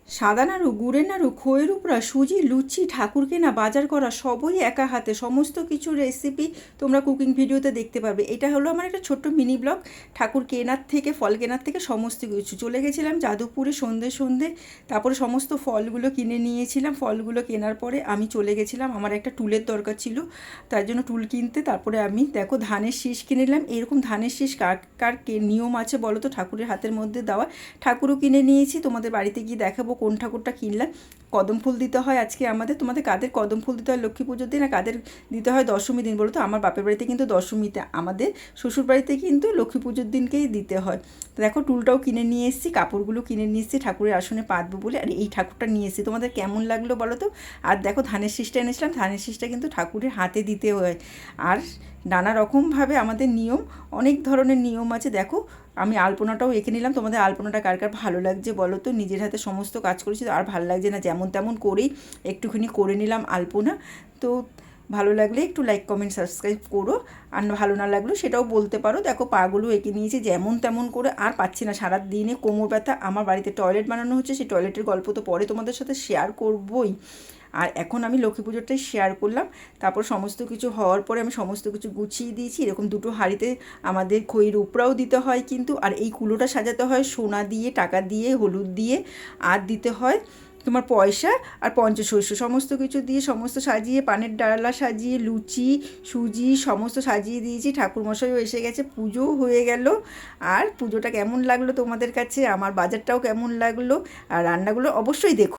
সাদা নাড়ু, গুড়ের নাড়ু, খইয়ের উপরা, সুজি, লুচি, ঠাকুর কেনা, বাজার করা সবই একা হাতে। সমস্ত কিছু রেসিপি তোমরা কুকিং ভিডিওতে দেখতে পারবে। এটা হলো আমার একটা ছোট্ট মিনি ব্লগ। ঠাকুর কেনার থেকে, ফল কেনার থেকে সমস্ত কিছু। চলে গেছিলাম যাদবপুরে সন্ধে সন্ধে, তারপরে সমস্ত ফলগুলো কিনে নিয়েছিলাম। ফলগুলো কেনার পরে আমি চলে গেছিলাম, আমার একটা টুলের দরকার ছিল, তার জন্য টুল কিনতে। তারপরে আমি দেখো ধানের শীষ কিনে নিলাম। এরকম ধানের শীষ কার কার নিয়ম আছে বলো তো ঠাকুরের হাতের মধ্যে দেওয়া? ঠাকুরও কিনে নিয়েছি, তোমাদের বাড়িতে গিয়ে দেখাবো কোন ঠাকুরটা কিনলাম। কদম ফুল দিতে হয় আজকে আমাদের। তোমাদের কাদের কদম ফুল দিতে হয় লক্ষ্মী পুজোর দিন, আর কাদের দিতে হয় দশমী দিন বলো তো? আমার বাপের বাড়িতে কিন্তু দশমীতে, আমাদের শ্বশুর বাড়িতে কিন্তু লক্ষ্মী পুজোর দিনকেই দিতে হয়। তো দেখো টুলটাও কিনে নিয়ে এসেছি, কাপড়গুলো কিনে নিয়ে এসেছি ঠাকুরের আসনে পাতবো বলে। আর এই ঠাকুরটা নিয়ে এসেছি, তোমাদের কেমন লাগলো বলো তো? আর দেখো ধানের শীষটা এনেছিলাম, ধানের শীষটা কিন্তু ঠাকুরের হাতে দিতে হয়। আর নানা রকমভাবে আমাদের নিয়ম, অনেক ধরনের নিয়ম আছে। দেখো আমি আলপনাটাও এঁকে নিলাম। তোমাদের আলপনাটা কার কার ভালো লাগছে বলো তো? নিজের হাতে সমস্ত কাজ করেছি তো আর ভালো লাগছে না, যেমন তেমন করেই একটুখানি করে নিলাম আলপনা। তো ভালো লাগলে একটু লাইক কমেন্ট সাবস্ক্রাইব করো, আর ভালো না লাগলেও সেটাও বলতে পারো। দেখো পাগুলো এঁকে নিয়েছি যেমন তেমন করে, আর পাচ্ছি না, সারা দিনে কোমর ব্যথা। আমার বাড়িতে টয়লেট বানানো হচ্ছে, সেই টয়লেটের গল্প তো পরে তোমাদের সাথে শেয়ার করবই। আর এখন আমি লক্ষ্মী পুজোরটাই শেয়ার করলাম। তারপর সমস্ত কিছু হওয়ার পরে আমি সমস্ত কিছু গুছিয়ে দিয়েছি। এরকম দুটো হাঁড়িতে আমাদের খইয়ের উপরাও দিতে হয় কিন্তু। আর এই কুলোটা সাজাতে হয় সোনা দিয়ে, টাকা দিয়ে, হলুদ দিয়ে, আর দিতে হয় তোমার পয়সা আর পঞ্চশস্য, সমস্ত কিছু দিয়ে সমস্ত সাজিয়ে, পানের ডালা সাজিয়ে, লুচি, সুজি সমস্ত সাজিয়ে দিয়েছি। ঠাকুরমশাইও এসে গেছে, পুজোও হয়ে গেল। আর পুজোটা কেমন লাগলো তোমাদের কাছে, আমার বাজারটাও কেমন লাগলো, আর রান্নাগুলো অবশ্যই দেখো।